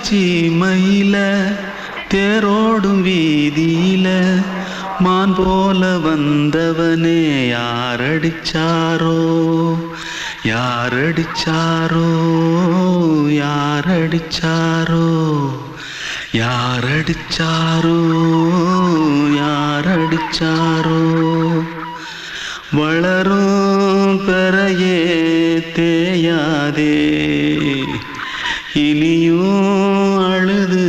சீமையில தேரோடும் வீதியில மான் போல வந்தவனே யாரடிச்சாரோ யாரடிச்சாரோ யாரடிச்சாரோ யாரடிச்சாரோ யாரடிச்சாரோ வளரும் பெறையே தேயாதே இனியும் அழுது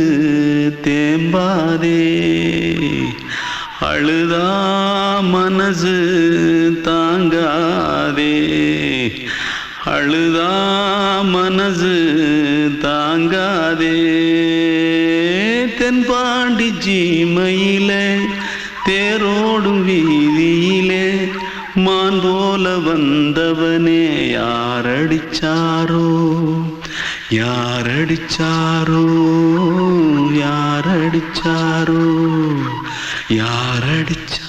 தேம்பாதே அழுதா மனசு தாங்காதே அழுதா மனசு தாங்காதே தென்பாண்டி சீமையிலே தேரோடும் வீதியிலே மான் போல வந்தவனே யாரடிச்சாரோ யாரடிச்சாரோ யாரடிச்சாரோ यारडिचा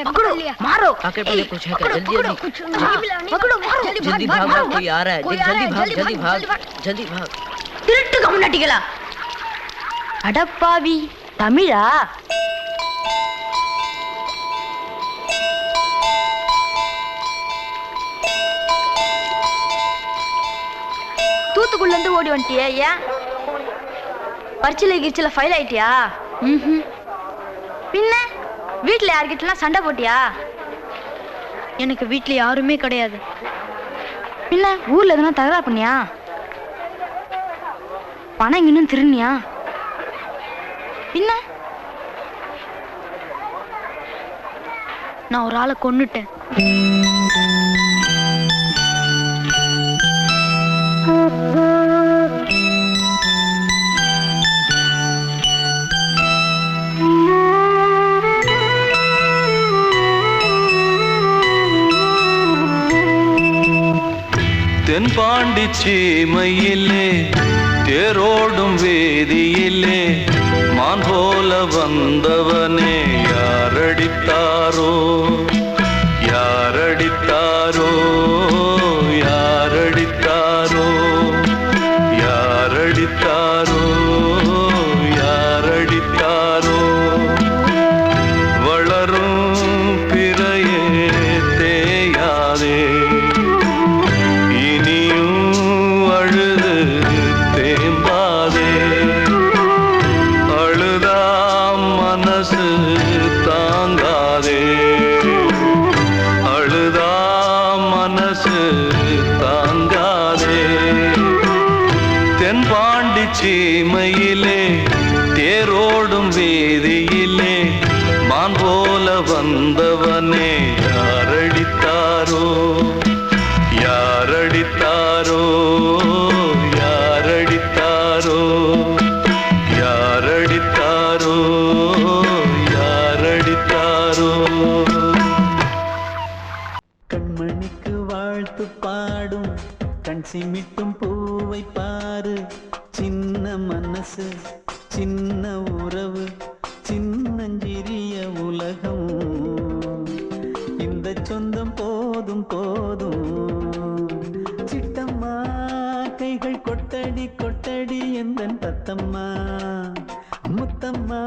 पकड़ो मारो आके पहले कुछ है क्या जल्दी जल्दी पकड़ो मारो जल्दी भाग कोई आ रहा है जल्दी भाग திருட்டு கம்முனட்டிகளா அடப்பாவி தமிழா தூத்துக்குள்ள இருந்து ஓடி வந்துட்டியா ஏன் பரிச்சையில கிரிச்சில ஃபைல் ஆயிட்டியா பின்ன வீட்டுல யார்கிட்டலாம் சண்டை போட்டியா எனக்கு வீட்டுல யாருமே கிடையாது பின்ன ஊர்ல எதுனா தகராறு பண்ணியா பணம் இன்னும் திருநியா பின்ன நான் ஒரு ஆளை கொன்னுட்டேன் தென்பாண்டி சீமையிலே தேரோடும் வேதியிலே மான் போல வந்தவனே யாரடித்தாரோ யாரடித்தாரோ யாரடித்தாரோ யாரடித்தாரோ யாரடித்தாரோ வளரும் பிறையே தேயாதே தென்பாண்டி சீமையிலே தேரோடும் வேதியிலே மான் போல வந்தவனே யாரடித்தாரோ யாரடித்தாரோ யாரடித்தாரோ யாரடித்தாரோ யாரடித்தாரோ கண்மணிக்கு வாழ்த்து பாடும் கண் சிமிட்டும் பூவை பாரு சின்ன மனசு சின்ன உறவு சின்னஞ்சிறிய உலகம் இந்த சொந்தம் போதும் போதும் சிட்டம்மா கைகள் கொட்டடி கொட்டடி எந்தன் தத்தம்மா முத்தம்மா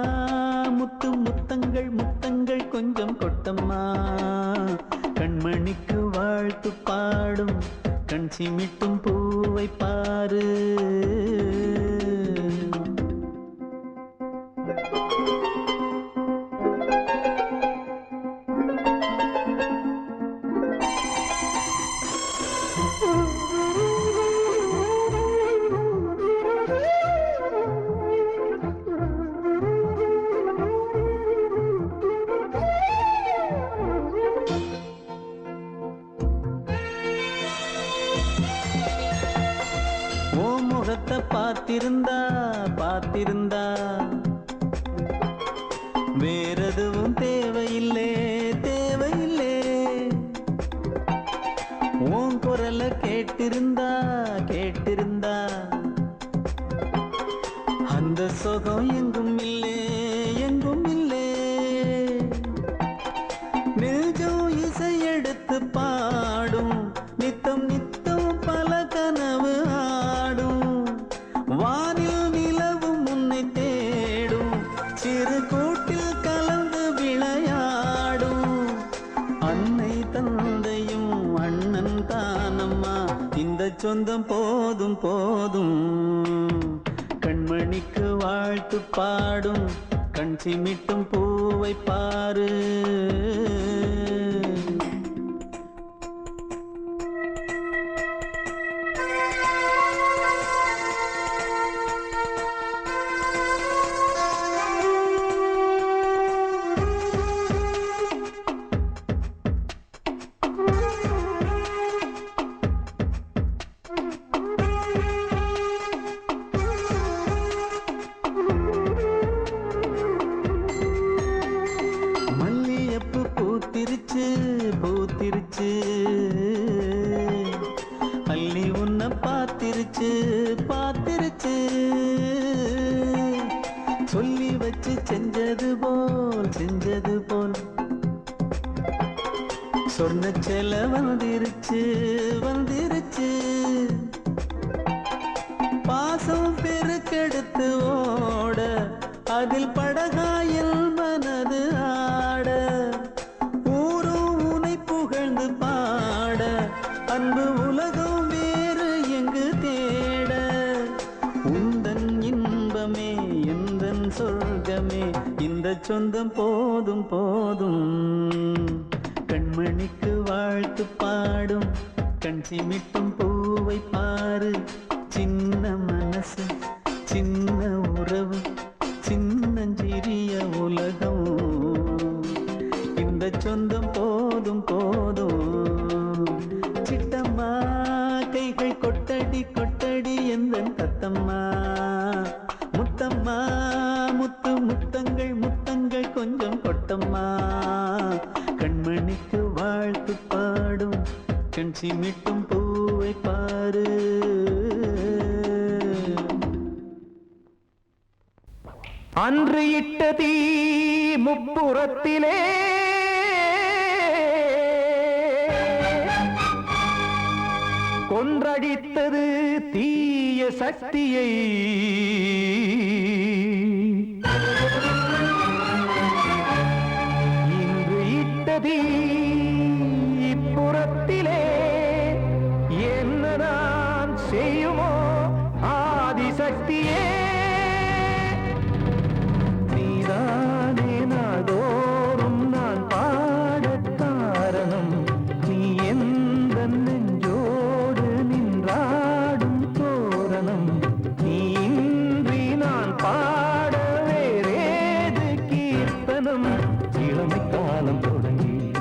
முத்து முத்தங்கள் முத்தங்கள் கொஞ்சம் கொட்டம்மா கண்மணிக்கு வாழ்த்து பாடும் கண் சிமிட்டும் பூவை பாரு முகத்தை பார்த்திருந்தா பார்த்திருந்தா வேறெதுவும் தேவையில்லை தேவையில்லை உன் குரலை கேட்டிருந்தா கேட்டிருந்தா அந்த சுகம் எங்கும் இல்லை எங்கும் இல்லை நெஞ்சம் இசை எடுத்து பாடும் நித்தம் நித்தம் பல கனவு ஆடும் வானி சொந்தம் போதும் போதும். கண்மணிக்கு வாழ்த்து பாடும் கண் சிமிட்டும் பூவை பாரு. பூத்திருச்சு பூத்திருச்சு அள்ளி உன்னை பார்த்திருச்சு பார்த்திருச்சு. சொல்லி வச்சு செஞ்சது போல் சொன்ன செல வந்துருச்சு வந்துருச்சு. பாசம் பெருக்கெடுத்து ஓட அதில் படகாயில் மனது ஆட. புகழ்ந்து பாட அன்பு உலகம் வேறு எங்கு தேட. உந்தன் இன்பமே எந்தன் சொர்க்கமே இந்த சொந்தம் போதும் போதும். கண்மணிக்கு வாழ்த்து பாடும் கண் சிமிட்டும் பூவை பாரு. சின்ன மனசு சின்ன உறவு சின்னஞ்சிறிய உலகம் இந்த சொந்தம் போதும் போதும். சிட்டம்மா கைகள் கொட்டடி கொட்டடி எந்தன் தத்தம்மா. முத்தம்மா முத்து முத்தங்கள் முத்தங்கள் கொஞ்சம் கொட்டம்மா. கண்மணிக்கு வாழ்த்து பாடும் கண் சிமிட்டும் பூவை பாரு. அன்று இட்ட தீ முப்புறத்திலே கொன்றடித்தது தீய சக்தியை. இன்று இட்டதீ இப்புறத்திலே என்ன நான் செய்யுமோ ஆதிசக்தியே. நீதானே நாள்தோறும் நான் பாடக் காரணம். நீ எந்த நெஞ்சோடு நின்றாடும் தோரணம். நீ இன்றி நான் பாட வேறேது கீர்த்தனம். இளமை காலம் தொடங்கி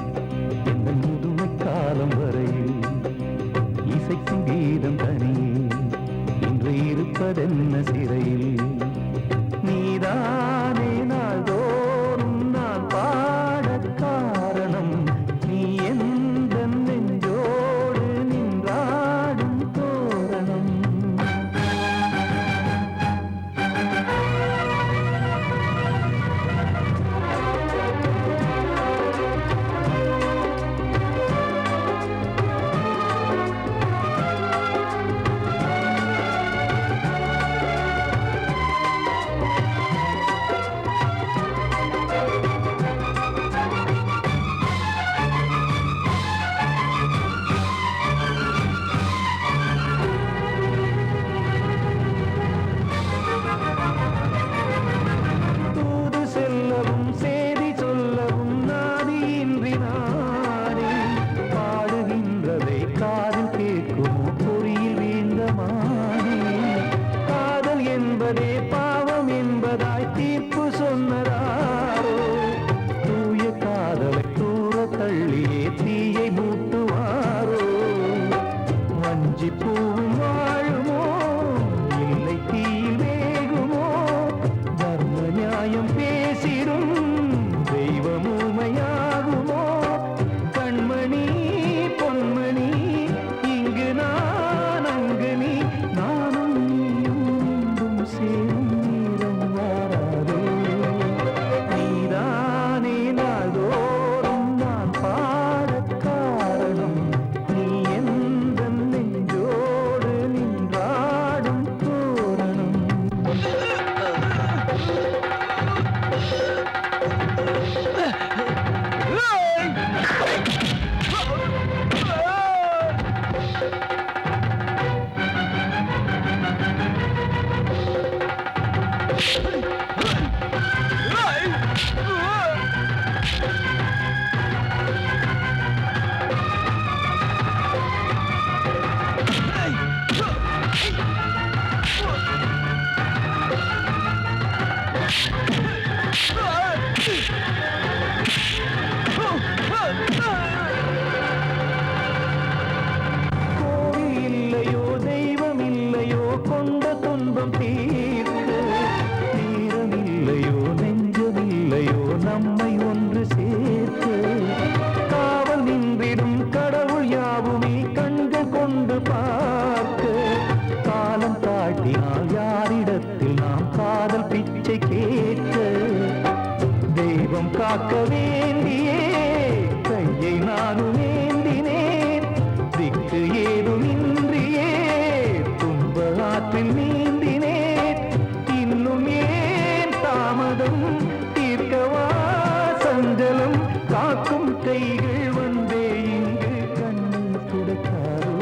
காக்கும் கைகள் வந்தே இங்கு கண்ணீர் துடைக்காதோ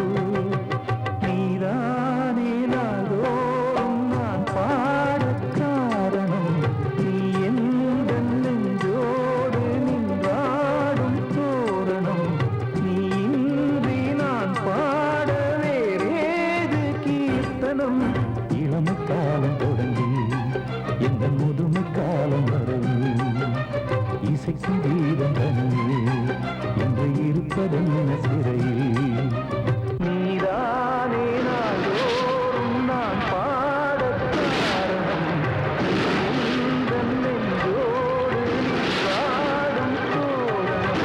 நீதானே நாள்தோறும் நான் பாடக் காரணம் நீ எந்த நெஞ்சோடு நின்றாடும் தோரணம் நீ இன்றி நான் பாட வேறேது கீர்த்தனம் இளமை காலம் தொடங்கி எந்த முதுமை காலம் வரை இசைக்கும் வீதம் தனியே என்று இருப்பதென்ன சிறையில் நீதானே நாள்தோறும் நான் பாடக் காரணம் எந்த நெஞ்சோடு நின்றாடும் தோரணம்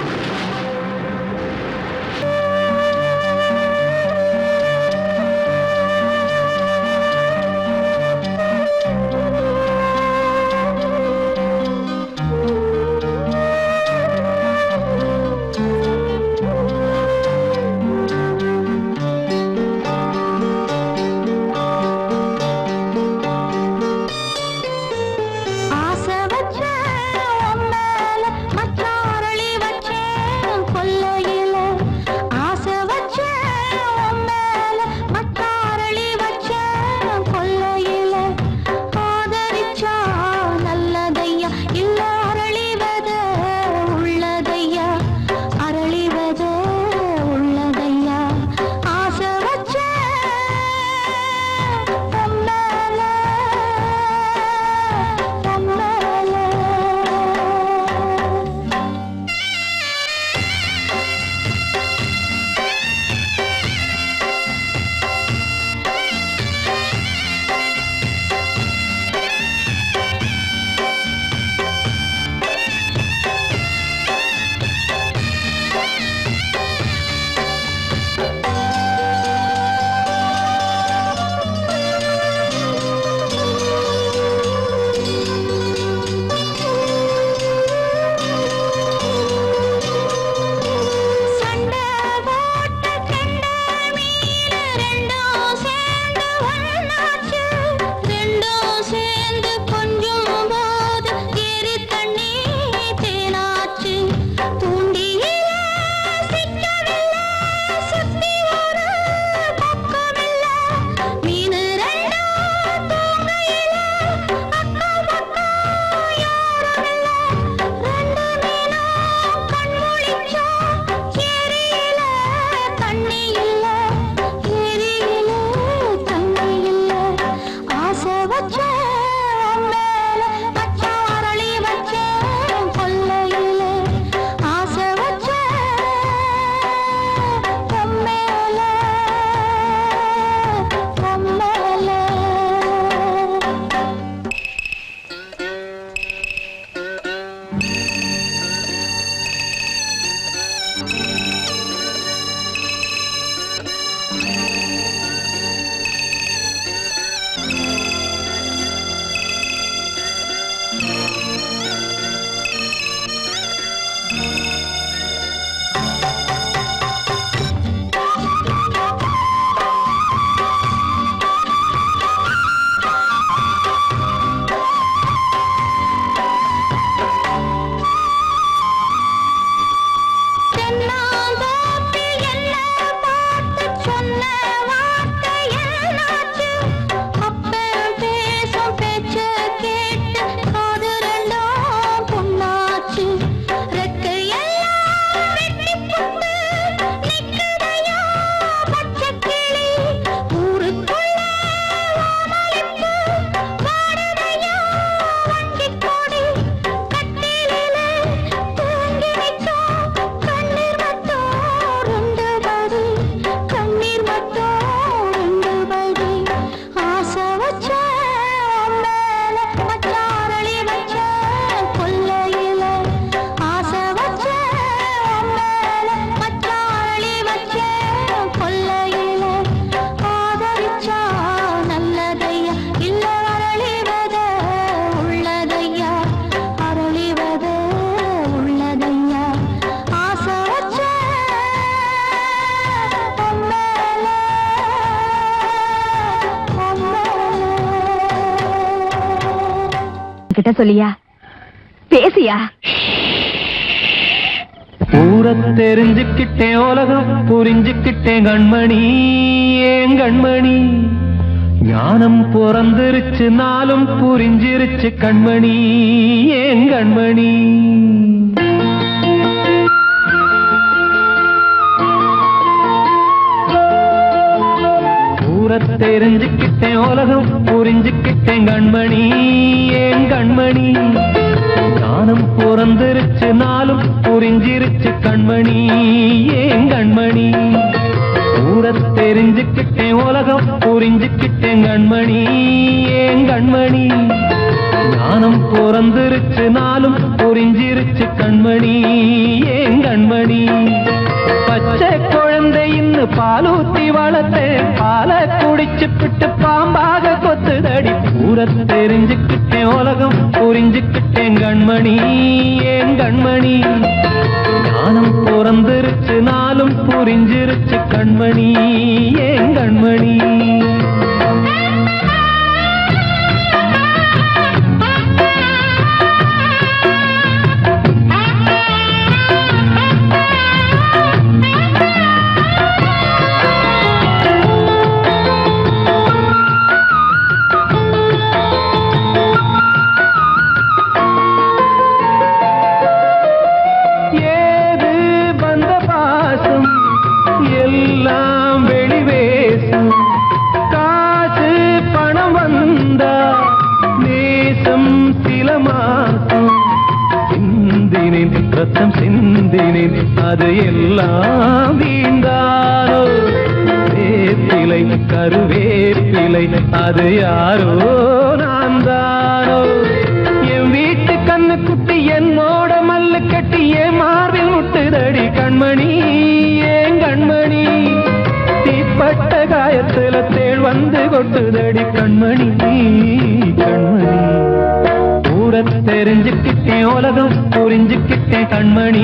ஆசை வச்சேன் உன் மேல, மச்சாரளி வச்சேன் கொல்லையில. ஆசை வச்சேன் உன் மேல, மச்சாரளி வச்சேன் கொல்லையில. ஆதரிச்சா நல்லதையா, இல்ல அரளிவத உள்ளதையா, அரளிவத உள்ளதையா. ஆசை வச்சேன் உன் மேல, உன் மேல. சண்டை போட்ட கெண்டை மீன் ரெண்டும் சேர்ந்து ஒண்ணாச்சு. ரெண்டும் சேர்ந்து கொஞ்சும் போது ஏரி தண்ணி தேனாச்சு. தூண்டியில சிக்கவில்லை, சுத்தி ஒரு பக்கமில்லை. மீன் ரெண்டும் தூங்கையில அக்கம் பக்கம் யாருமில்லை. ரெண்டு மீனும் கண் முழிச்சா ஏரியில தண்ணி இல்ல, ஏரியில தண்ணி இல்ல. ஆசை வச்சேன் உன் மேல, மச்சாரளி வச்சேன் கொல்லையில. ஆசை வச்சேன் உன் மேல, உன் மேல. தென்னாந்தோப்பில் என்ன பார்த்து சொன்ன வார்த்தை என்னாச்சு? அப்பன் பேசும் பேச்ச கேட்டு காது ரெண்டும் புண்ணாச்சு. ரெக்கையெல்லாம் வெட்டிப் போட்டு நிக்குதையா பச்சைக்கிளி. ஊருக்குள்ள ஓமளிப்பு வாடுதையா வண்டிக் கொடி. கட்டிலிலே தூங்கி நிற்கும் கண்ணீர் மட்டும் ரெண்டு படி, கண்ணீர் மட்டும் ரெண்டு படி. ஆசை வச்சேன் உன் மேல, மச்சாரளி வச்சேன் கொல்லையில. ஆசை வச்சேன் உன் மேல, மச்சாரளி வச்சேன் கொல்லையில. ஆதரிச்சா நல்லதையா, இல்ல அரளிவத உள்ளதையா, அரளிவத உள்ளதையா. ஆசை வச்சேன் உன் மேல, உன் மேல. கிட்ட சொல்லியா, பேசியா. ஊரை தெரிஞ்சுக்கிட்டேன் உலகம் புரிஞ்சுக்கிட்டேன் கண்மணி ஏன் கண்மணி ஞானம் பிறந்திருச்சு நாளும் புரிஞ்சிருச்சு கண்மணி ஏன் கண்மணி ஊரை தெரிஞ்சுக்கிட்டேன் உலகம் புரிஞ்சுக்கிட்டேன் கண்மணி ஏன் கண்மணி ஞானம் பிறந்திருச்சு நாளும் புரிஞ்சிருச்சு கண்மணி ஏன் கண்மணி ஊரை தெரிஞ்சுக்கிட்டேன் உலகம் புரிஞ்சுக்கிட்டேன் கண்மணி ஏன் கண்மணி ஞானம் பிறந்திருச்சு நாளும் புரிஞ்சிருச்சு கண்மணி ஏன் கண்மணி பச்சை குழந்தை இன்னும் பாலூத்தி வளர்த்தேன் பாலை குடிச்சுப்பிட்டு பாம்பாக கொத்துதடி ஊரை தெரிஞ்சுக்கிட்டேன் உலகம் புரிஞ்சுக்கிட்டேன் கண்மணி ஏன் கண்மணி ஞானம் பிறந்திருச்சு நாளும் புரிஞ்சிருச்சு கண்மணி ஏன் கண்மணி ரத்தம் சிந்தினேன் அது எல்லாம் வீண்டானோ வேப்பிலை கருவேப்பிலை அது யாரோ நான் தானோ என் வீட்டு கண்ணு குட்டி என்னோட மல்லு கட்டி என் மார்பில் முட்டுதடி கண்மணி ஏன் கண்மணி தீப்பட்ட காயத்துல தேள் வந்து கொட்டுதடி கண்மணி கண்மணி ஊரை தெரிஞ்சுக்கிட்டேன் உலகம் புரிஞ்சுக்கிட்டேன் கண்மணி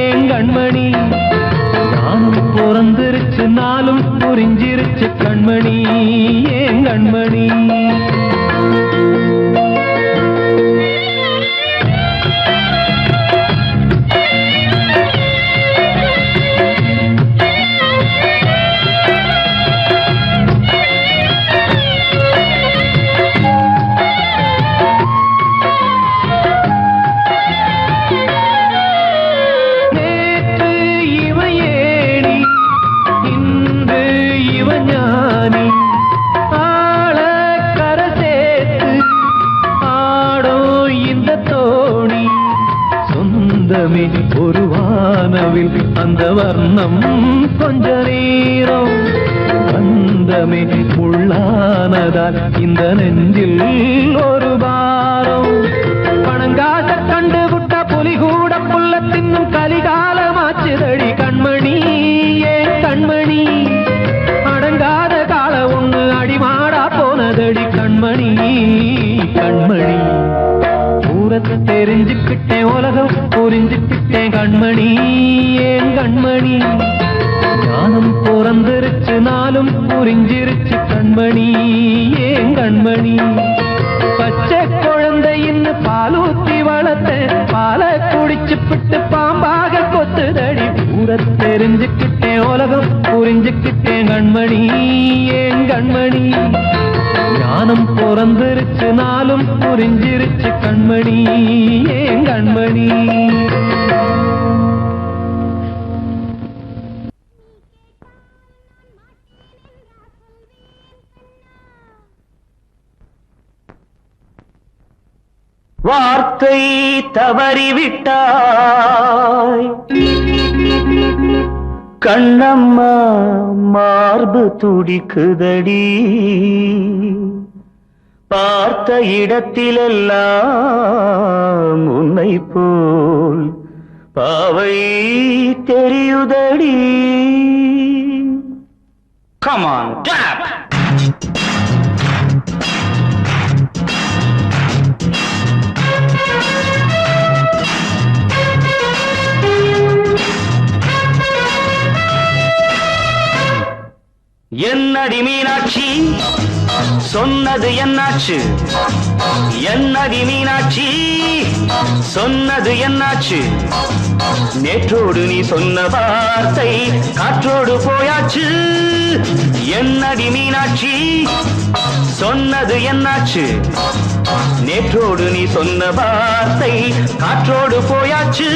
ஏன் கண்மணி ஞானம் பிறந்திருச்சு நாளும் புரிஞ்சிருச்சு கண்மணி ஏன் கண்மணி ஒரு வானவில் அந்த வர்ணம் கொஞ்ச நேரம் வந்தமே உள்ளானதால் இந்த நெஞ்சில் ஒரு பாரம் பணங்காச கண்டு விட்ட புலி கூட புல்ல தின்னும் கலிகாலமாச்சுதடி கண்மணி ஏன் கண்மணி அடங்காத கால ஒண்ணு அடிமாடா போனதடி கண்மணி கண்மணி தெரிஞ்சுக்கிட்டேன் உலகம் புரிஞ்சுக்கிட்டேன் கண்மணி ஏன் கண்மணி ஞானம் பிறந்திருச்சு நாளும் புரிஞ்சிருச்சு கண்மணி ஏன் கண்மணி பச்சை குழந்தை இன்னும் பாலூத்தி வளர்த்தேன் பாலை குடிச்சுப்பிட்டு பாம்பாக கொத்துதடி ஊரை தெரிஞ்சுக்கிட்டேன் உலகம் புரிஞ்சுக்கிட்டேன் கண்மணி ஏன் கண்மணி ஞானம் பிறந்திருச்சு நாளும் புரிஞ்சிருச்சு கண்மணி ஏன் கண்மணி வார்த்தை தவறிவிட்டாய் கண்ணம்மா மார்பு துடிக்குதடி பார்த்த இடத்திலெல்லாம் உன்னை போல் பாவை தெரியுதடி. Come on, clap! என்னடி மீனாட்சி சொன்னது என்னாச்சு? என்னடி மீனாட்சி சொன்னது என்னாச்சு? நேற்றோடு நீ சொன்ன வார்த்தை காற்றோடு போயாச்சு. என்னடி மீனாட்சி சொன்னது என்னாச்சு? நேற்றோடு நீ சொன்ன வார்த்தை காற்றோடு போயாச்சு.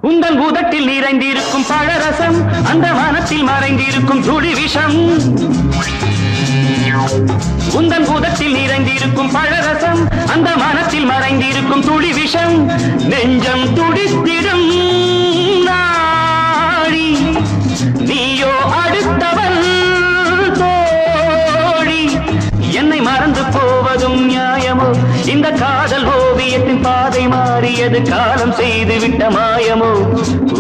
உந்தன் பூதத்தில் நிறைந்திருக்கும் பழரசம், அந்த மனத்தில் மறைந்திருக்கும் துளி விஷம். உந்தன் பூதத்தில் நிறைந்திருக்கும் பழரசம், அந்த மனத்தில் மறைந்திருக்கும் துளி விஷம். நெஞ்சம் துடித்திடும் நாடி, நீயோ அடுத்தவள் தோழி. என்னை மறந்து போவதும் நியாயமோ? இந்த காதல் ஓவியத்தின் பாதை மாறியது, காலம் செய்து விட்ட மாயமோ?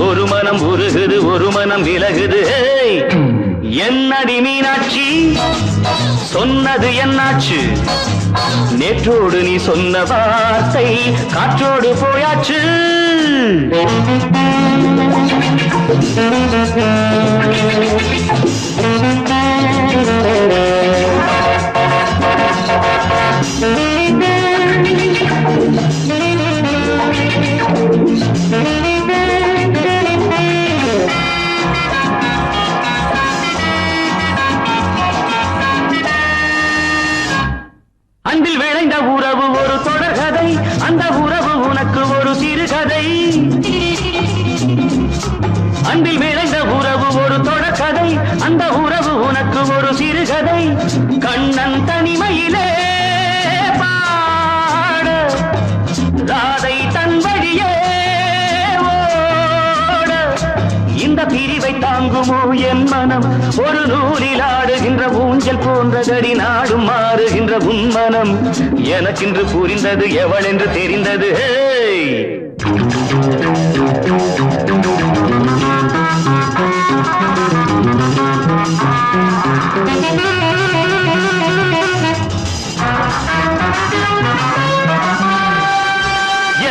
ஒரு மனம் உருகுது, ஒரு மனம் விலகுது. என்னடி மீனாட்சி சொன்னது என்னாச்சு? நேற்றோடு நீ சொன்ன வார்த்தை காற்றோடு போயாச்சு. அன்பில் விளைந்த உறவு ஒரு தொடர்கதை, அந்த உறவு உனக்கு ஒரு சிறுகதை. அன்பில் விளைந்த உறவு ஒரு தொடர்கதை, அந்த உறவு உனக்கு ஒரு சிறுகதை. கண்ணன் தனிமையிலே பாட, ராதை தன் வழியே ஓட. இந்த பிரிவை தாங்குமோ என் மனம்? ஒரு நூலில் ஆடுகின்ற ஊஞ்சல் போன்றதடி, நாடும் மாறுகின்ற உன்மனம். எனக்கென்று புரிந்தது, எவள் என்று தெரிந்தது.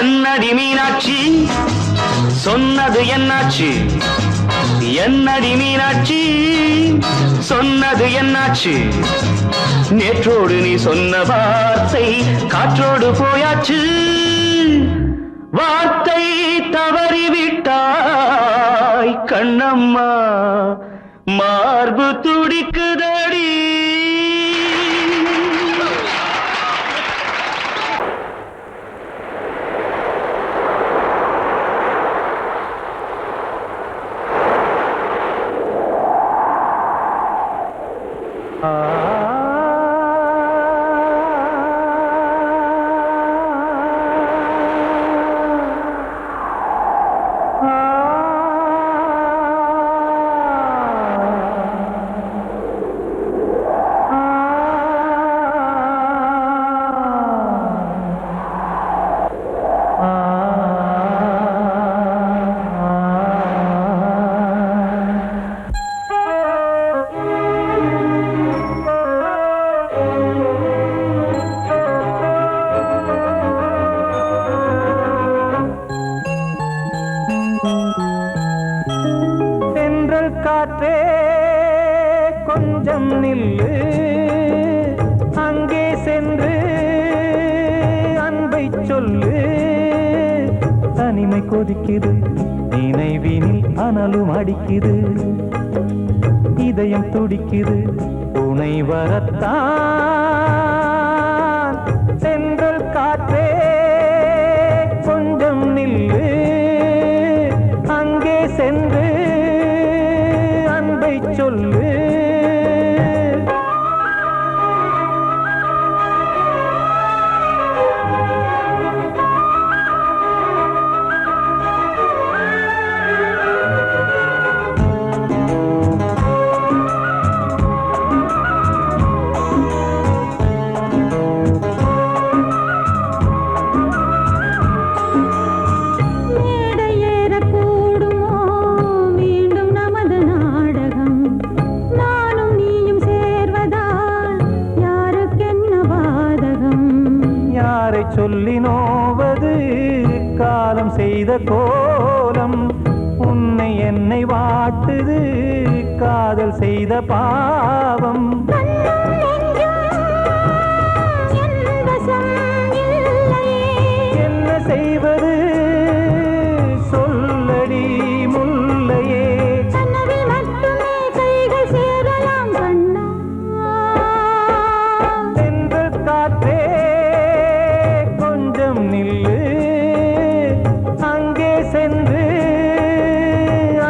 என்னடி மீனாட்சி சொன்னது என்னாச்சு? என்னடி மீனாட்சி சொன்னது என்னாச்சு? நேற்றோடு நீ சொன்ன வார்த்தை காற்றோடு போயாச்சு. வார்த்தை தவறிவிட்டாய் கண்ணம்மா, மார்பு துடிக்குதடி. காற்றே கொஞ்சம் நில்லு, அங்கே சென்று அன்பை சொல்லு. தனிமை கொதிக்குது, நினைவினில் அனலும் அடிக்குது, இதயம் துடிக்குது துணை வரத்தான். சென்றல் காற்றே கொஞ்சம் நில்லு, அங்கே சென்று அன்பை சொல்லு. செய்த கோலம் உன்னை என்னை வாட்டுது காதல் செய்த பாவம் என்ன செய்வது சொல்லடி முல்லையே தென்றல் காற்றே கொஞ்சம் நில்லு அங்கே சென்று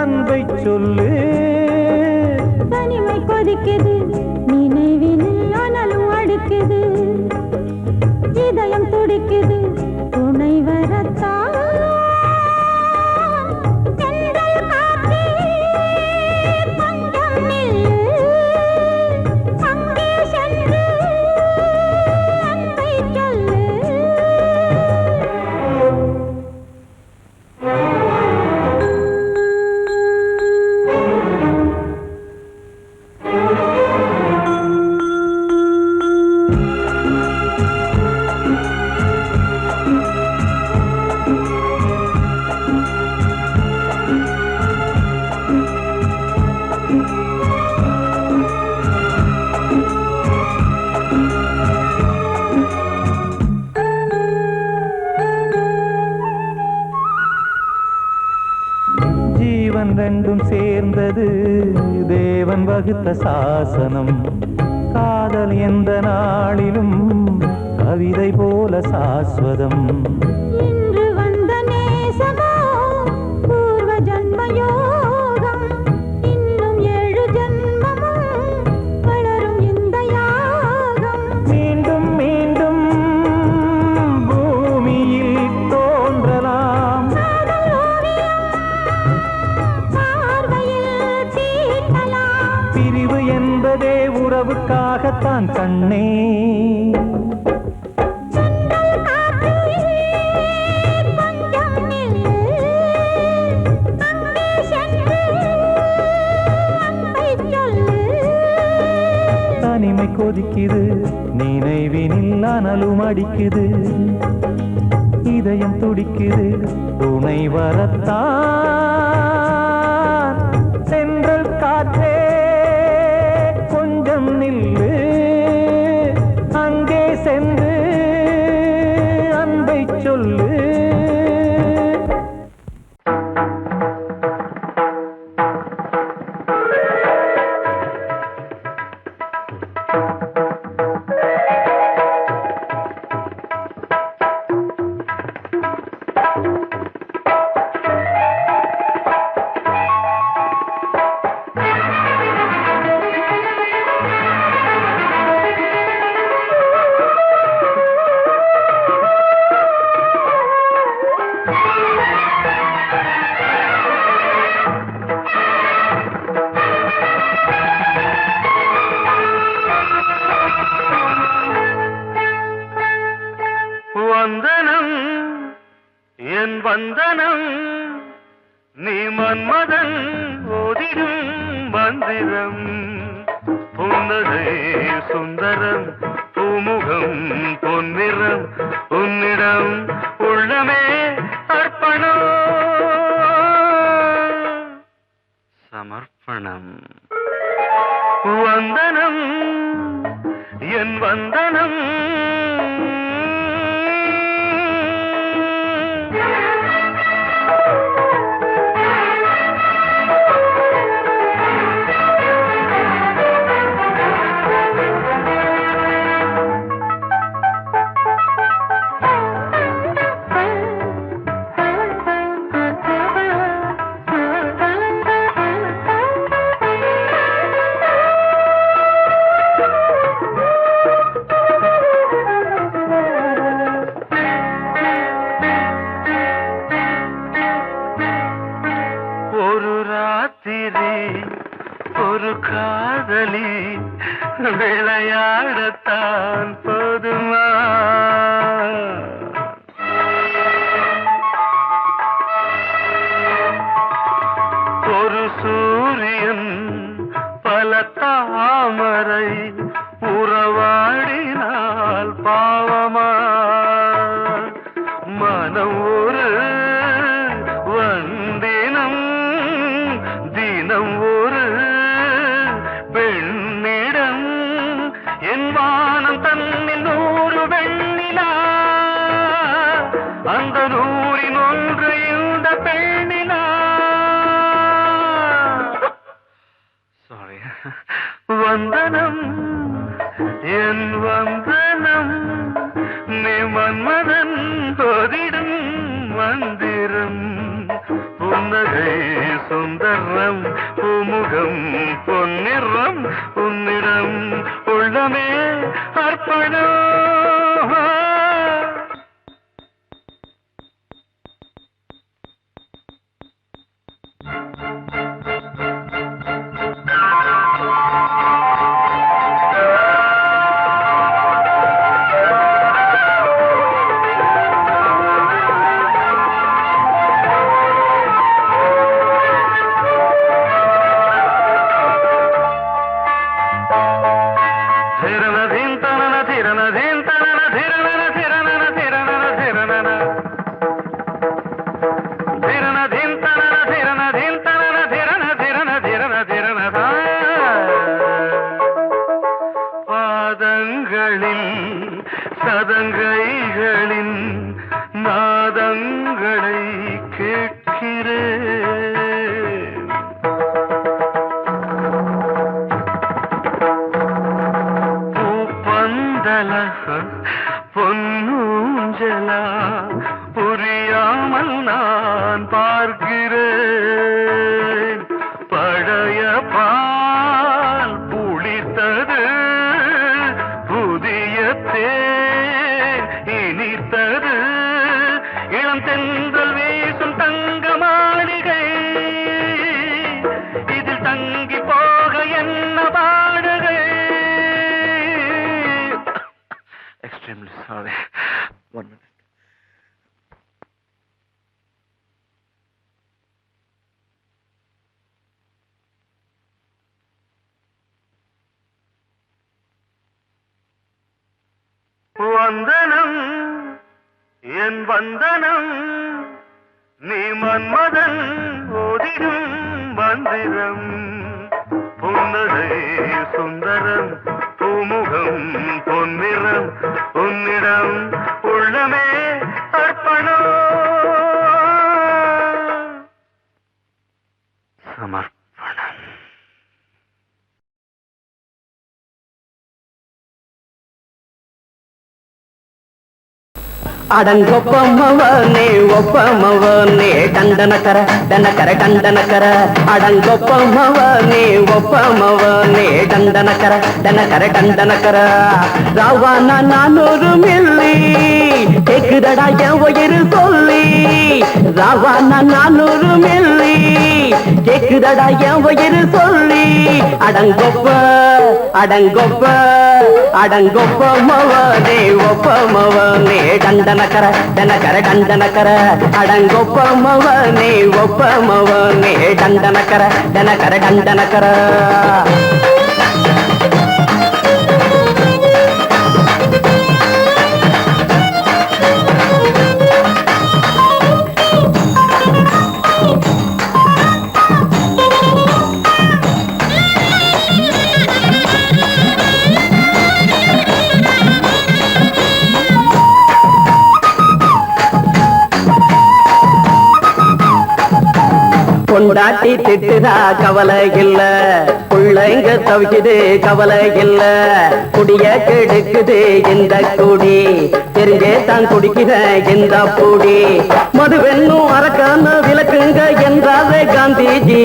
அன்பை சொல்லு தனிமை கொதிக்குது நினைவினில் அனலும் அடிக்குது இதயம் துடிக்குது துணை வரத்தான் தென்றல் காற்றே கொஞ்சம் நில்லு அங்கே சென்று அன்பை சொல்லு ஜீவன் ரெண்டும் சேர்ந்தது தேவன் வகுத்த சாசனம் காதல் எந்த நாளிலும் கவிதை போல சாஸ்வதம் இன்று வந்த நேசமோ பூர்வ ஜன்ம யோகம் இன்னும் 7 ஜன்மமும் வளரும் இந்த யாகம் மீண்டும் மீண்டும் பூமியில் தோன்றலாம் காதல் ஓவியம் பார்வையில் தீட்டலாம் பிரிவு என்பதே உறவுக்காகத்தான் கண்ணே தென்றல் காற்றே கொஞ்சம் நில்லு அங்கே சென்று அன்பை சொல்லு தனிமை கொதிக்குது நினைவினில் அனலும் அடிக்குது இதயம் துடிக்குது துணை வரத்தான் சென்றல் காற்றே கொஞ்சம் நில்லு அங்கே சென்று அன்பை சொல்லு வந்தனம் என் வந்தனம் நீ மன்மதன் ஓதிடும் மந்திரம் புன்னகை சுந்தரம் பூமுகம் பொன்னிறம் உன்னிடம் உள்ளமே அர்ப்பணம் சமர்ப்பணம் வந்தனம் என் வந்தனம் ஒரு காதலி விளையாடத்தான் போதுமா ஒரு சூரியன் பல தாமரை உறவாடினால் பாவமா மனம் ஒரு தினம் ஒரு பெண்ணிடம் என் வானம் தன்னில் 100 வெண்ணிலா அந்த 100இன் ஒன்று இந்த பெண்ணிலா சாரி வந்தனம் என் வந்தனம் நீ மன்மதன் போதிடும் மந்திரம் புன்னகை சுந்தரம் பூமுகம் பொன்னிறம் உன்னிடம் உள்ளமே அர்ப்பணம் சதங்கைகளின் நாதங்களை கேட்கிறேன் பூப்பந்தல பொன்னூஞ்சலா புரியாமல் நான் பார்க்கிறேன் பழைய பால் புளித்தது புதிய தேன் இனித்தது இளம் தென்றல் வீசும் தங்க மாளிகை இதில் தங்கி போக என்ன பாடுகை எக்ஸ்ட்ரீம்லி சாரி 1 minute வந்தனம் என் வந்தனம் நீ மன்மதன் ஓதிடும் மந்திரம் புன்னகை சுந்தரம் பூமுகம் பொன்னிறம் உன்னிடம் உள்ளமே அர்ப்பணம் சமர்ப்பணம் அடங்கொப்பமவனே ஒப்பமவனே டண்டனக்கர டனக்கர டண்டனக்கர அடங்கொப்பமவனே ஒப்பமவனே டண்டனக்கர டனக்கர டண்டனக்கர ராவானா 400 மில்லி கேக்குதடா என் உயிர் சொல்லி ராவானா 400 மில்லி கேக்குதடா என் உயிர் சொல்லி அடங்கொப்ப அடங்கொப்ப அடங்கொப்பமவனே ஒப்பமவனே டண்டனக்கர டனக்கர டண்டனக்கர அடங்கொப்பமவனே ஒப்பமவனே டண்டனக்கர டனக்கர டண்டனக்கர பொண்டாட்டி திட்டுதா கவலை இல்ல பிள்ளைங்க தவிக்குது கவலை இல்ல குடிய கெடுக்குது இந்த குடி தெரிஞ்சே தான் குடிக்கிற இந்த பூடி மதுவென்னும் அரக்கான விளக்குங்க என்றாரே காந்திஜி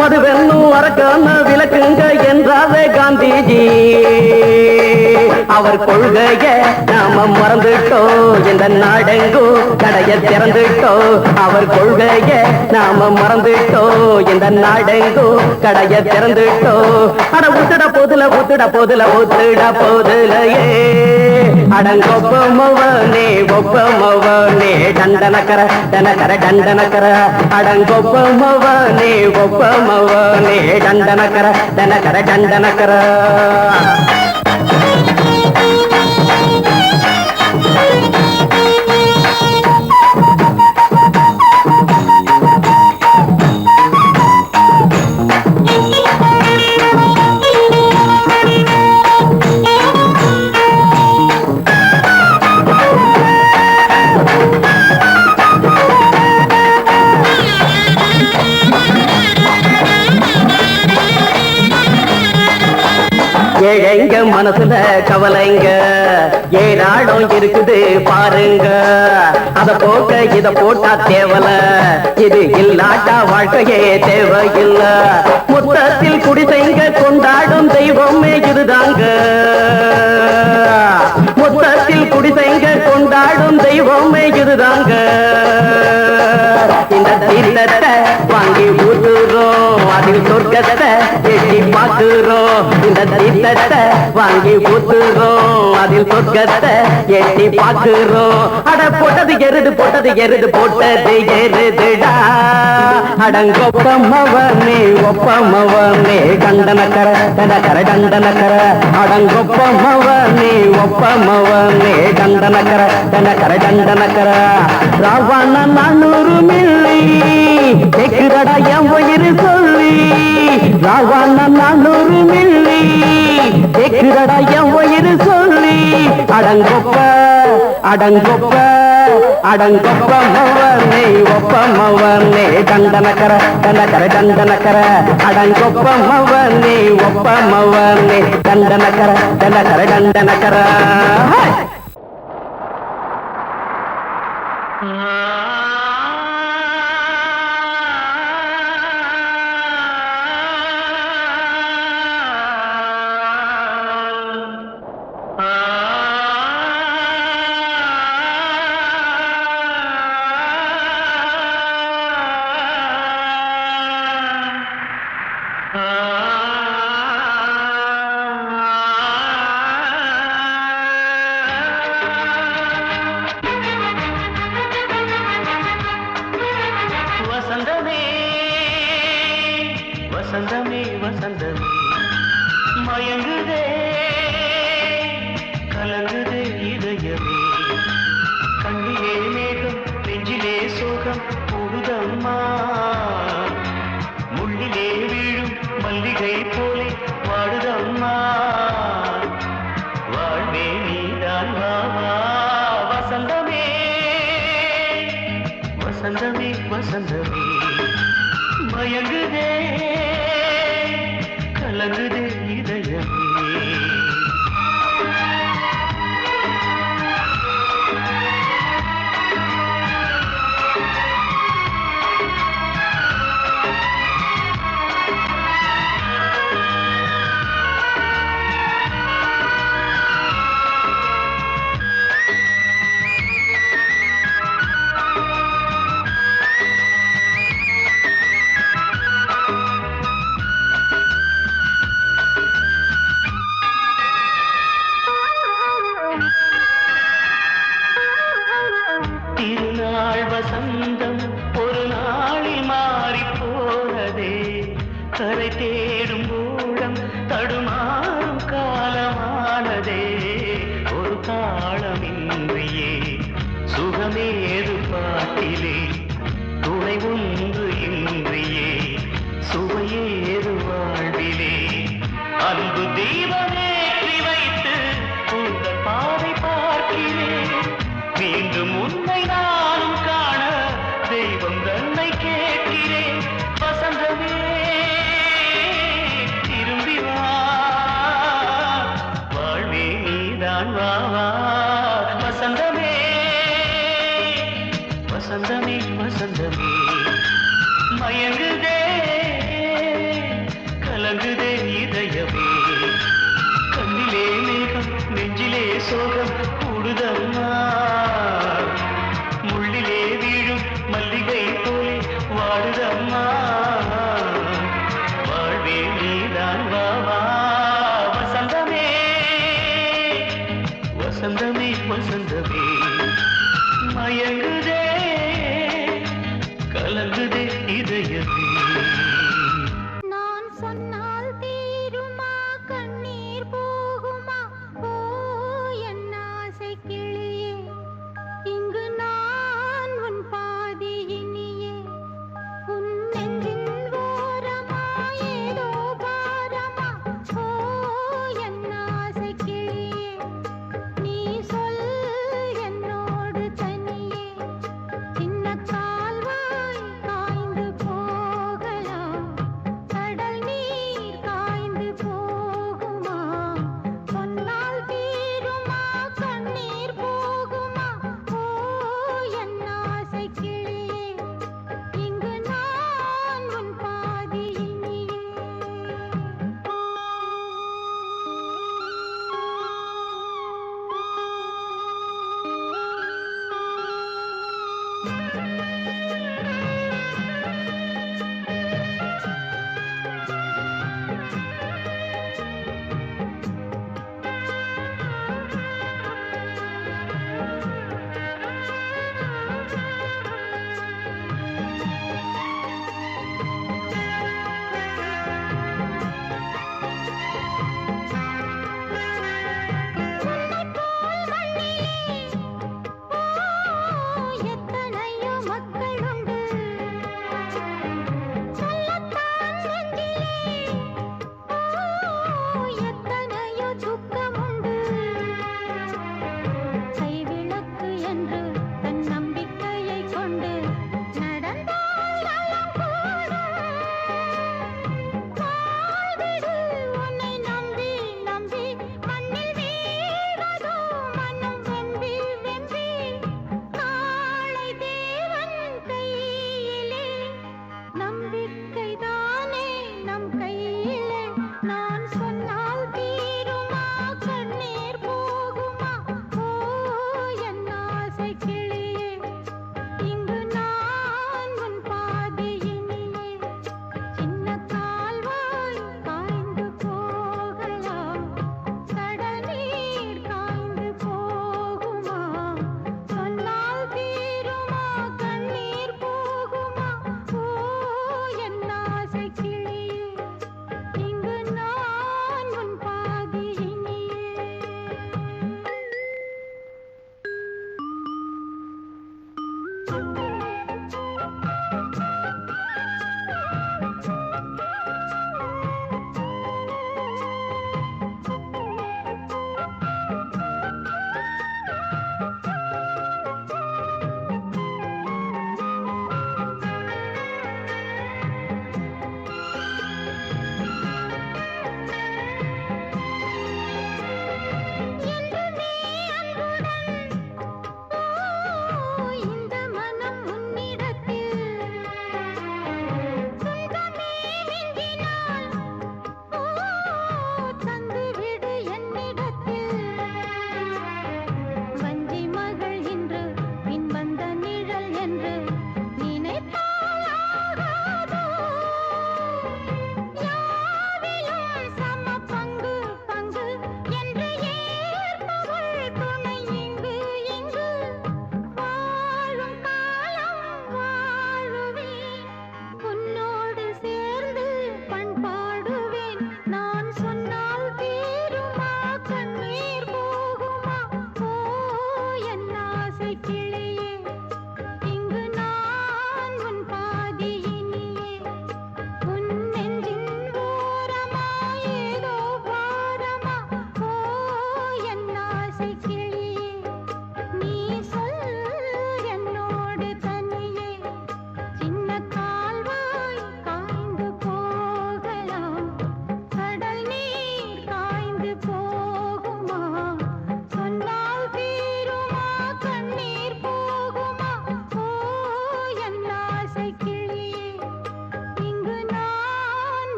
மதுவென்னும் அரக்கான விளக்குங்க என்றாரே காந்திஜி அவர் கொள்கைய நாம மறந்துட்டோம் இந்த நாடெங்கும் கடைய திறந்துட்டோம் அவர் கொள்கைய நாம மறந்துட்டோம் இந்த நாடெங்கும் கடைய திறந்துட்டோம் அட ஊத்துட போதுல ஊத்துட போதுல ஊத்துட போதுலையே அடங்கொப்பமவனே ஒப்பமவனே டண்டனக்கர டனக்கர டண்டனக்கர அடங்கொப்பமவனே ஒப்பமவனே டண்டனக்கர டனக்கர டண்டனக்கர ஏழைங்க மனசுல கவலைங்க ஏராளம் இருக்குது பாருங்க. அத போக்க இத போட்டா தேவல, இது இல்லாட்டா வாழ்க்கையே தேவையில்ல. மொத்தத்தில் குடிசைங்க கொண்டாடும் தெய்வமே இதுதாங்க. மொத்தத்தில் குடிசைங்க கொண்டாடும் தெய்வமே இதுதாங்க. இந்த தீர்த்தத்தை வாங்கி ஊத்துறோம், அதில் சொர்க்கத்தை எட்டி பார்க்கிறோம். இந்த தீர்த்தத்தை வாங்கி ஊத்துறோம், அதில் சொர்க்கத்தை எட்டி பார்க்கிறோம். அட போட்டது எருது போட்டது எருது போட்டது எருதுடா. அடங்கொப்பமவனே ஒப்பமவனே கண்டனக்கர கண்டனக்கர கண்டனக்கர. அடங்கொப்பமவனே ஒப்பமவனே கண்டனக்கர கண்டனக்கர கண்டனக்கர. ராவண 400 மில்லி கேக்குதடா என் உயிர் சொல்லி. ராவண 400 மில்லி கேக்குதடா என் உயிர் சொல்லி. அடங்கொப்ப அடங்கொப்ப அடங்கொப்பமவனே ஒப்பமவனே கண்டனக்கர கண்டனக்கர கண்டனக்கர. அடங்கொப்பமவனே ஒப்பமவனே கண்டனக்கர கண்டனக்கர கண்டனக்கர. வசந்தமே வசந்தமே வசந்தமே மயங்குதே கலங்குதே இதயமே. கண்ணிலே மேகம் நெஞ்சிலே சோகம் கூடுதம்மா. முள்ளிலே வீழும் மல்லிகை போலே வாடுதம்மா. வாழ்வே நீதான் வாவா. வசந்தமே வசந்தமே வசந்தமே மயங்குதே கலங்குதே இதயமே. திருநாள் வசந்தம் ஒரு நாளில் மாறி போனதே. கரை தேடும் ஊழம் தடுமாறும் காலமானதே. ஒரு தாளமின்றியே சுகமேது பாட்டிலே. துணை ஒன்று இன்றியே சுவையேது வாழ்விலே. அன்பு தீபமேற்றி வைத்து உங்கள் பாதை பார்க்கிறேன். மீண்டும் உன்னை நானும் காண தெய்வம் தன்னை கேட்கிறேன். வசந்தமே திரும்பி வா, வாழ்வே நீதான் வா வா. வசந்தமே வசந்தமே வசந்தமே மயங்குதே கலங்குதே இதயமே. கண்ணிலே மேகம் நெஞ்சிலே சோகம் கூடுதம்மா. முள்ளிலே வீழும் மல்லிகை போலே வாடுதம்மா. வாழ்வே நீதான் வா வா. வசந்தமே வசந்தமே வசந்தமே மயங்குதே கலங்குதே இதயமே. நான் சொன்னால் தீருமா கண்ணீர் போகுமா? ஓ என் ஆசை கிளியே, இங்கு நான் உன் பாதி இனியே. உன் நெஞ்சின் ஓரமா ஏதோ பாரமா? ஓ என் ஆசை கிளியே, நீ சொல் என்னோடு தனியே. சின்ன கால்வாய் காய்ந்து போகலாம்.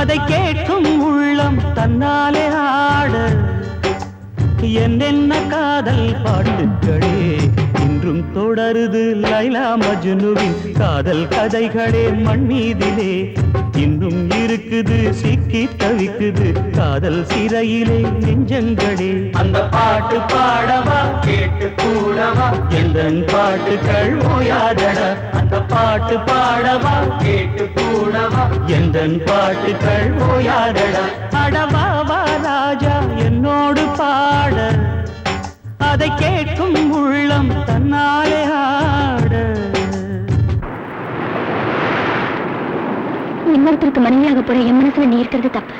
அதை கேட்கும் உள்ளம் தன்னாலே ஆட என்னென்ன காதல் பாட்டுக்களே இன்றும் தொடருது லைலா மஜ்னுவின் காதல் கதைகளே மண் மீதிலே இன்னும் இருக்குது சிக்கி தவிக்குது காதல் சிறையிலே நெஞ்சங்களே அந்த பாட்டு பாடவா கேட்டு கூடவா எந்தன் பாட்டுகள் ஓயாதடா அந்த பாட்டு பாடவா கேட்டு கூடவா எந்தன் பாட்டுகள் ஓயாதடா அடவாவா ராஜா என்னோடு பாட அதை கேட்கும் உள்ளம் தன்னாலே ஆட இன்னொருத்தருக்கு மனைவியாக போற என் மனசுல நீ இருக்கிறது தப்பு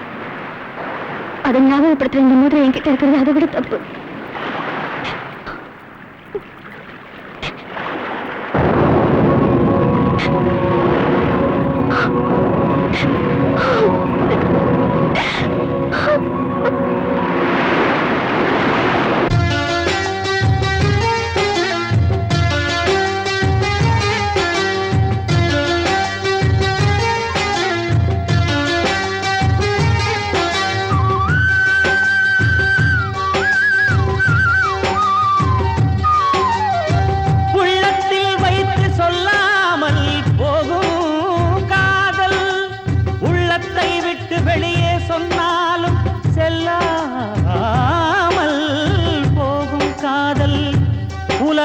அதை ஞாபகப்படுத்துற இந்த மோதிரம் என்கிட்ட இருக்கிறது அதை விட தப்பு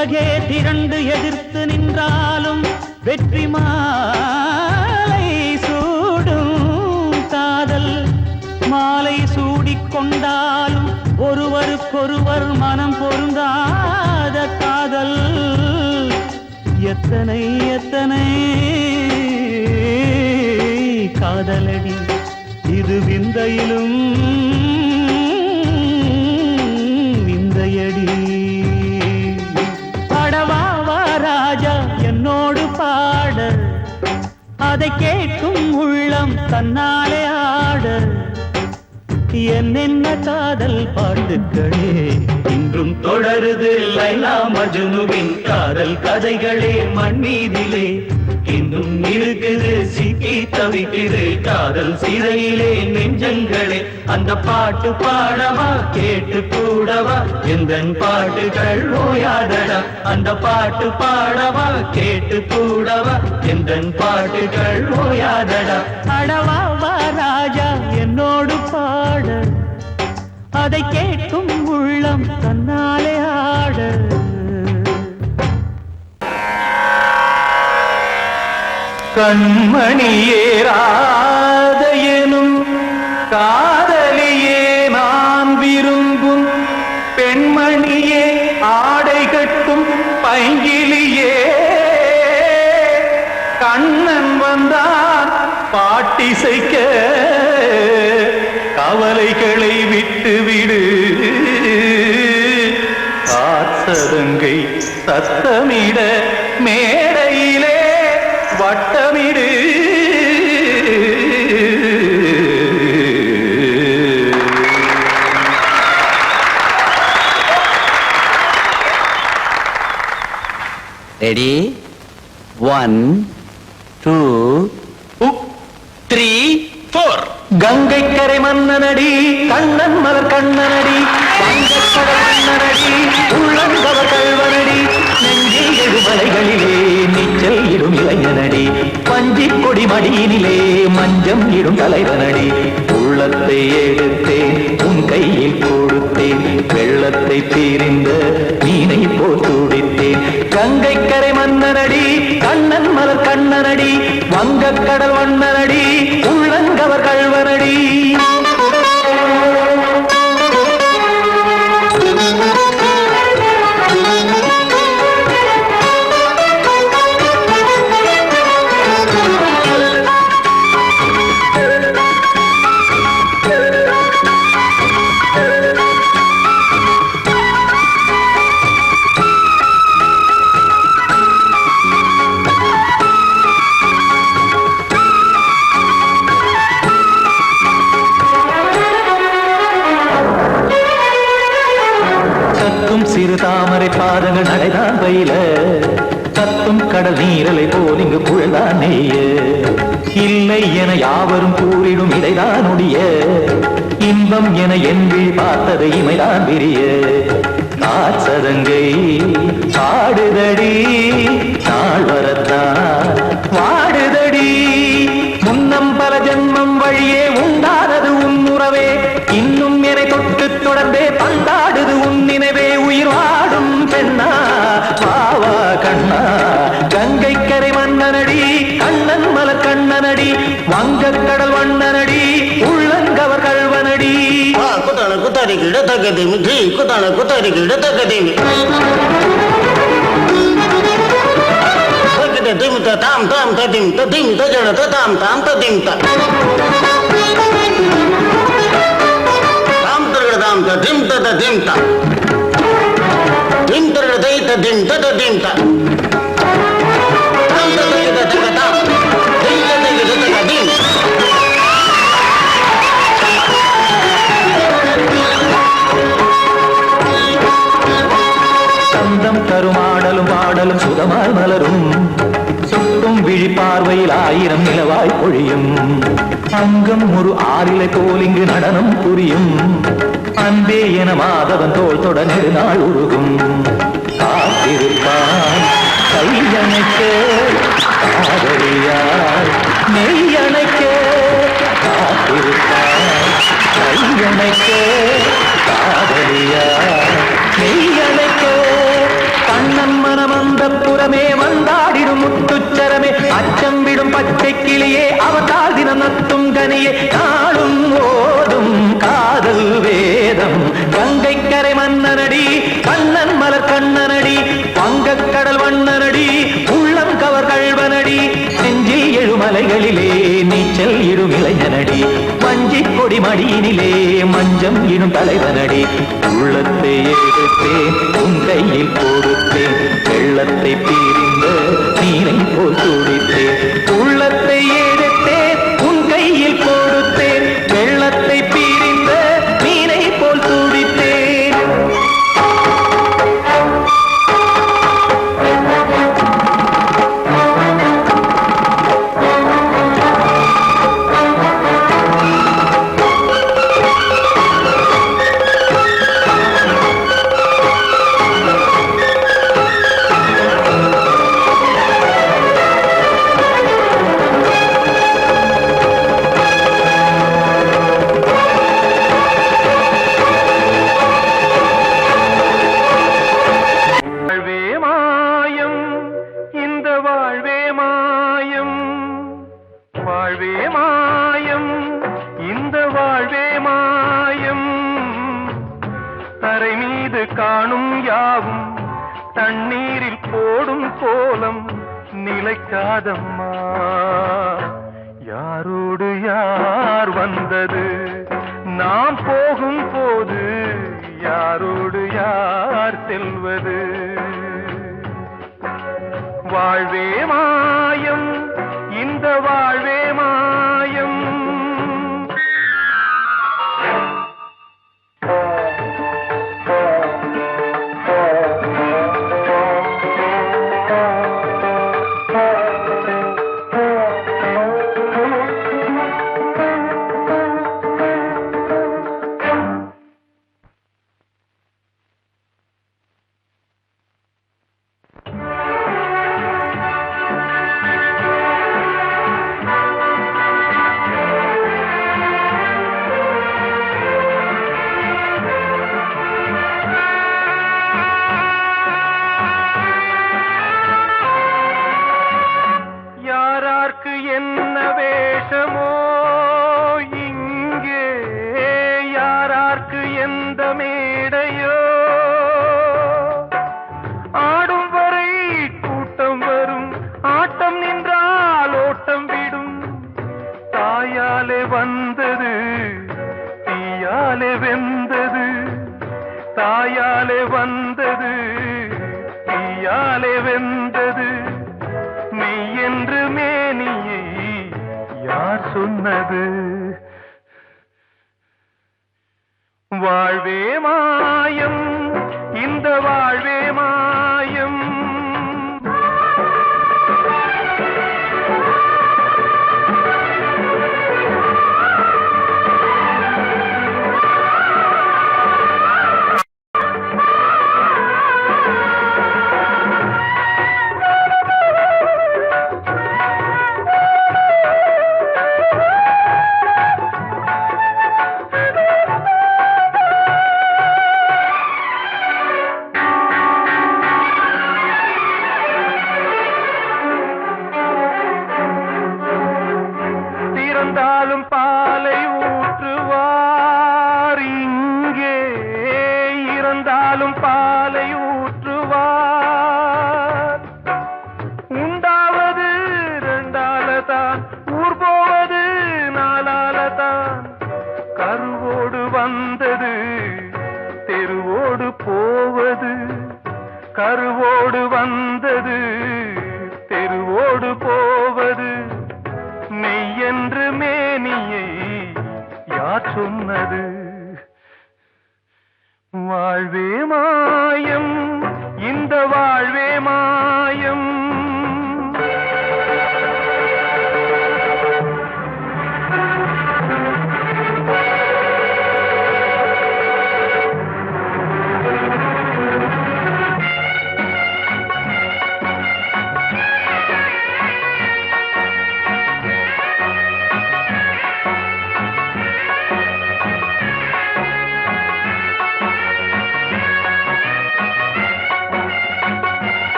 உலகே திரண்டு எதிர்த்து நின்றாலும் வெற்றி மாலை சூடும் காதல் மாலை சூடிக்கொண்டாலும் ஒருவருக்கொருவர் மனம் பொருந்தாத காதல் எத்தனை எத்தனை காதலடி இது விந்தையிலும் விந்தையடி ராஜா என்னோடு பாட அதை கேட்கும் உள்ளம் தன்னாலே ஆட என்னென்ன காதல் பாட்டுக்களே இன்றும் தொடருது லைலா மஜ்னுவின் காதல் கதைகளே மண் மீதிலே இன்னும் இருக்குது சிக்கி தவிக்குது காதல் சிறையிலே நெஞ்சங்களே அந்த பாட்டு பாடவா கேட்டு கூடவா எந்தன் பாட்டுகள் ஓயாதடா அந்த பாட்டு பாடவா கேட்டு கூடவா எந்தன் பாட்டுகள் ஓயாதடா அடவாவா ராஜா என்னோடு பாட அதை கேட்கும் உள்ளம் தன்னாலே ஆட கண்மணியே ராதையனும் காதலியே நான் விரும்பும் பெண்மணியே ஆடை கட்டும் பைங்கிலியே கண்ணன் வந்தான் பாட்டிசைக்க கவலைகளை விட்டுவிடு காத்ததங்கை சத்தமிட மேடையிலே வட்டமிடு ரெடி 1 2 3 4 கங்கை கரை மன்னனடி கண்ணன் மலர் கண்ணனடி வங்கக்கடல் மன்னனடி உள்ளங்கவர் கல்வனடி நெஞ்சில் எழுமலைகளிலே நீச்சல் இடும் இளைஞனடி பஞ்சிக் கொடி மடியினிலே மஞ்சம் இடும் தலைவனடி உள்ளத்தை எடுத்தேன் உன் கையில் கொடுத்தேன் வெள்ளத்தை தீரிந்த மீனை போல் துடித்தேன் கங்கை கரை மன்னனடி கண்ணன் மலர் கண்ணனடி வங்கக்கடல் வண்ணனடி உள்ளங்கவர் கல்வனடி சிறு தாமரை பாதங்கள் நடைதான் பயில கத்தும் கடல் நீரலை போல் இங்கு புழல்தான் நெய்ய இல்லை என யாவரும் கூறிடும் இதைதான் ஒடிய இன்பம் என என்பி பார்த்தது இமைதான் விரிய காச்சதங்கை பாடுதடி நாள் வரத்தான் வாடுதடி முன்னம் பல ஜென்மம் வழியே உண்டானது உன் உறவே இன்னும் என்னை தொட்டு தொடர்ந்தே பந்தாடுது உன் நினைவே உயிர் வாடும் பெண்ணா வாவா கண்ணா கங்கை கரை மன்னனடி கண்ணன் மலர் கண்ணனடி வங்கக் கடல் வண்ணனடி உள்ளங்கவர் கல்வனடி குத்தான குத்தாரி கிட தகதிமி ஜி குத்தான குத்தாரி கிட தகதிமி திம் தாம் தாம் ததிம் ததிம் தஜட தாம் தாம் ததிம் தாம் தரகட தாம் ததிம் ததிம் தாம் திம் தரகட தை ததிம் ததிம் தாம் தாம் தரகட தகதாம் திம் தரகட தகதிம் சந்தம் தருமாடலும் பாடலும் சுதமாய் மலரும் சுட்டும் விழி பார்வையில் ஆயிரம் நிலவாய் பொழியும் அங்கம் ஒரு ஆறிலை போல் இங்கு நடனம் புரியும் அன்பே என மாதவன் தோள் தொட நெடுநாள் உருகும் காத்திருப்பான் கையணைக்க காதலியார் நெய்யணைக்க காத்திருப்பான் கையணைக்க காதலியார் நெய்யணைக்க கண்ணன் மனமந்த புறமே வந்தாடிடும் முத்துச்சரமே அச்சம் விடும் பச்சை கிளியே அவதால் தினம் நத்தும் கனியே நாளும் ஓதும் காதல் வேதம் கங்கை கரை மன்னனடி கண்ணன் மலர் கண்ணனடி வங்கக் கடல் வண்ணனடி உள்ளம் கவர் கழ்வனடி நெஞ்சில் எழுமலைகளிலே நீச்சல் இடும் இளைஞனடி வஞ்சி கொடி மடியினிலே மஞ்சம் இடும் தலைவனடி உள்ளத்தை எடுத்தேன் உன் கையில் கொடுத்தேன் வெள்ளத்தை பிரிந்த நீரை போல் துடித்தேன் உள்ளத்தை எடுத்தேன் உன் கையில் கொடுத்தேன் வெள்ளத்தை பிரிந்த நீரை போல் துடித்தேன் காணும் யாவும் தண்ணீரில் போடும் கோலம் நிலைக்காதம்மா யாரோடு யார் வந்தது நாம் போகும் போது யாரோடு யார் செல்வது வாழ்வே மாயம் இந்த வாழ்வே மாயம் தாயாலே வந்தது தீயாலே வெந்தது மெய்யென்று மேனியை யார் சொன்னது வாழ்வே மாயம் இந்த வாழ்வே மாயம் கருவோடு வந்தது தெருவோடு போவது மெய்யென்று மேனியை யார் சொன்னது வாழ்வே மாயம் இந்த வாழ்வே மாயம்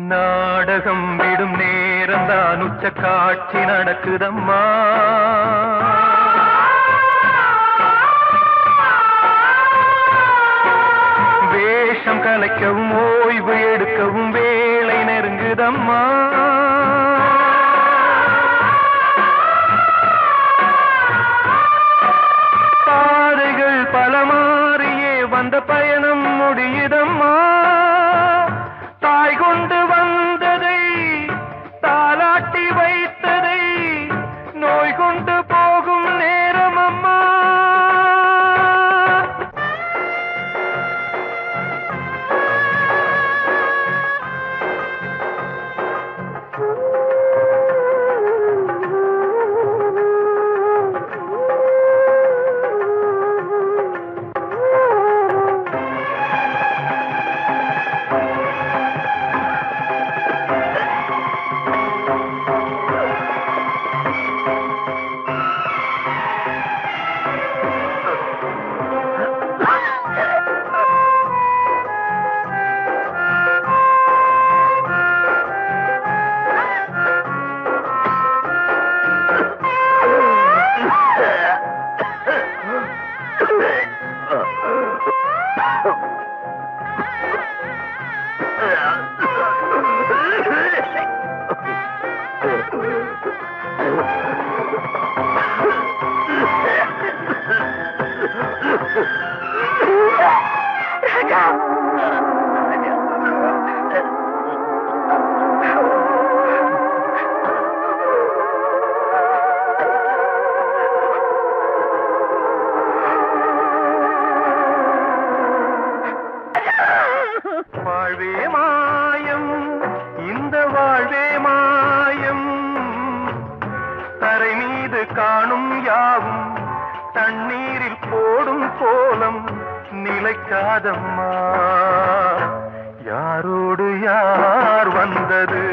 நாடகம் விடும் நேரம் தான் உச்ச காட்சி நடக்குதம்மா வேஷம் கலைக்கவும் ஓய்வு எடுக்கவும் வேளை நெருங்குதம்மா பாதைகள் பல மாறியே வந்த பயணம் முடியுதம்மா தாய் கொண்டு வந்ததை தாலாட்டி வைத்ததை நோய் கொண்டு போகும் நேரம் அம்மா வாழ்வே மாயம் இந்த வாழ்வே மாயம் தரை மீது காணும் யாவும் தண்ணீரில் போடும் கோலம் நிலைக்காதம்மா யாரோடு யார் வந்தது